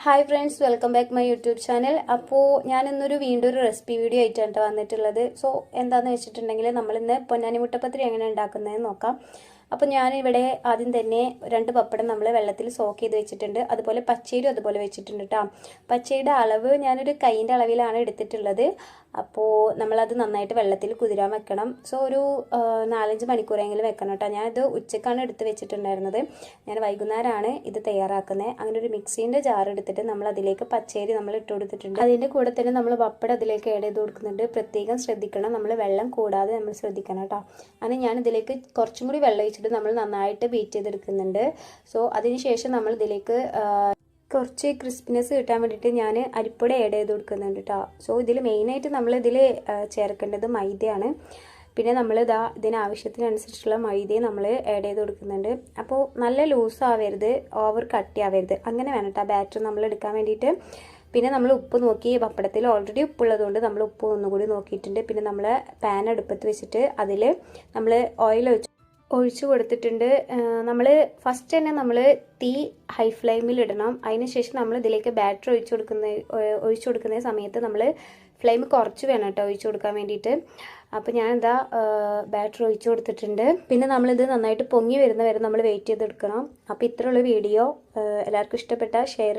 Hi friends, welcome back my YouTube channel. അപ്പോൾ ഞാൻ ഇന്നൊരു വീണ്ടും ഒരു റെസിപ്പി വീഡിയോ ആയിട്ടാണ് വന്നിട്ടുള്ളത്. സോ എന്താണെന്ന് വെച്ചിട്ടുണ്ടെങ്കിൽ നമ്മളിന്ന് പൊന്നാനി മുട്ടപ്പത്തിരി എങ്ങനെ ഉണ്ടാക്കുന്നതെന്ന് നോക്കാം. അപ്പോൾ ഞാനിവിടെ ആദ്യം തന്നെ 2 പപ്പടം നമ്മൾ വെള്ളത്തിൽ സോക്ക് ചെയ്ത് വെച്ചിട്ടുണ്ട്. അതുപോലെ പച്ചരിയും അതുപോലെ വെച്ചിട്ടുണ്ട് കേട്ടോ. പച്ചരിയുടെ അളവ് ഞാനൊരു കൈയിൻ്റെ അളവിലാണ് എടുത്തിട്ടുള്ളത്. അപ്പോൾ നമ്മളത് നന്നായിട്ട് വെള്ളത്തിൽ കുതിരാൻ വെക്കണം. സോ ഒരു 4-5 മണിക്കൂറെങ്കിലും വെക്കണം കേട്ടോ. ഞാനിത് ഉച്ചക്കാണ് എടുത്ത് വെച്ചിട്ടുണ്ടായിരുന്നത്. ഞാൻ വൈകുന്നേരമാണ് ഇത് തയ്യാറാക്കുന്നത്. അങ്ങനെ ഒരു മിക്സീൻ്റെ ജാർ എടുത്തിട്ട് നമ്മൾ അതിലേക്ക് പച്ചരി നമ്മൾ ഇട്ട് കൊടുത്തിട്ടുണ്ട്. അതിൻ്റെ കൂടെ തന്നെ നമ്മൾ പപ്പടം അതിലേക്ക് ആഡ് ചെയ്ത് കൊടുക്കുന്നുണ്ട്. പ്രത്യേകം ശ്രദ്ധിക്കണം, നമ്മൾ വെള്ളം കൂടാതെ നമ്മൾ ശ്രദ്ധിക്കണം കേട്ടോ. അങ്ങനെ ഞാൻ ഇതിലേക്ക് കുറച്ചും കൂടി വെള്ളം ഒഴിച്ചിട്ട് നമ്മൾ നന്നായിട്ട് ബീറ്റ് ചെയ്തെടുക്കുന്നുണ്ട്. സോ അതിനുശേഷം നമ്മൾ ഇതിലേക്ക് കുറച്ച് ക്രിസ്പിനെസ് കിട്ടാൻ വേണ്ടിയിട്ട് ഞാൻ അരിപ്പൊടി ആഡ് ചെയ്ത് കൊടുക്കുന്നുണ്ട് കേട്ടോ. സോ ഇതിൽ മെയിനായിട്ട് നമ്മളിതിൽ ചേർക്കേണ്ടത് മൈദയാണ്. പിന്നെ നമ്മൾ ഇതിനാവശ്യത്തിനനുസരിച്ചുള്ള മൈദയും നമ്മൾ ആഡ് ചെയ്ത് കൊടുക്കുന്നുണ്ട്. അപ്പോൾ നല്ല ലൂസ് ആവരുത്, ഓവർ കട്ടിയാവരുത്, അങ്ങനെ വേണം കേട്ടോ ബാറ്റർ നമ്മൾ എടുക്കാൻ വേണ്ടിയിട്ട്. പിന്നെ നമ്മൾ ഉപ്പ് നോക്കി, പപ്പടത്തിൽ ഓൾറെഡി ഉപ്പുള്ളതുകൊണ്ട് നമ്മൾ ഉപ്പ് ഒന്നുകൂടി നോക്കിയിട്ടുണ്ട്. പിന്നെ നമ്മൾ പാൻ അടുപ്പത്ത് വെച്ചിട്ട് അതിൽ നമ്മൾ ഓയിൽ ഒഴിച്ചു കൊടുത്തിട്ടുണ്ട്. നമ്മൾ ഫസ്റ്റ് തന്നെ നമ്മൾ തീ ഹൈ ഫ്ലെയിമിൽ ഇടണം. അതിനുശേഷം നമ്മൾ ഇതിലേക്ക് ബാറ്റർ ഒഴിച്ചു കൊടുക്കുന്ന സമയത്ത് നമ്മൾ ഫ്ലെയിം കുറച്ച് വേണം കേട്ടോ ഒഴിച്ചു കൊടുക്കാൻ വേണ്ടിയിട്ട്. അപ്പോൾ ഞാനിതാ ബാറ്റർ ഒഴിച്ചു കൊടുത്തിട്ടുണ്ട്. പിന്നെ നമ്മളിത് നന്നായിട്ട് പൊങ്ങി വരുന്ന വരെ നമ്മൾ വെയിറ്റ് ചെയ്തെടുക്കണം. അപ്പോൾ ഇത്രയുള്ള വീഡിയോ എല്ലാവർക്കും ഇഷ്ടപ്പെട്ടാൽ ഷെയർ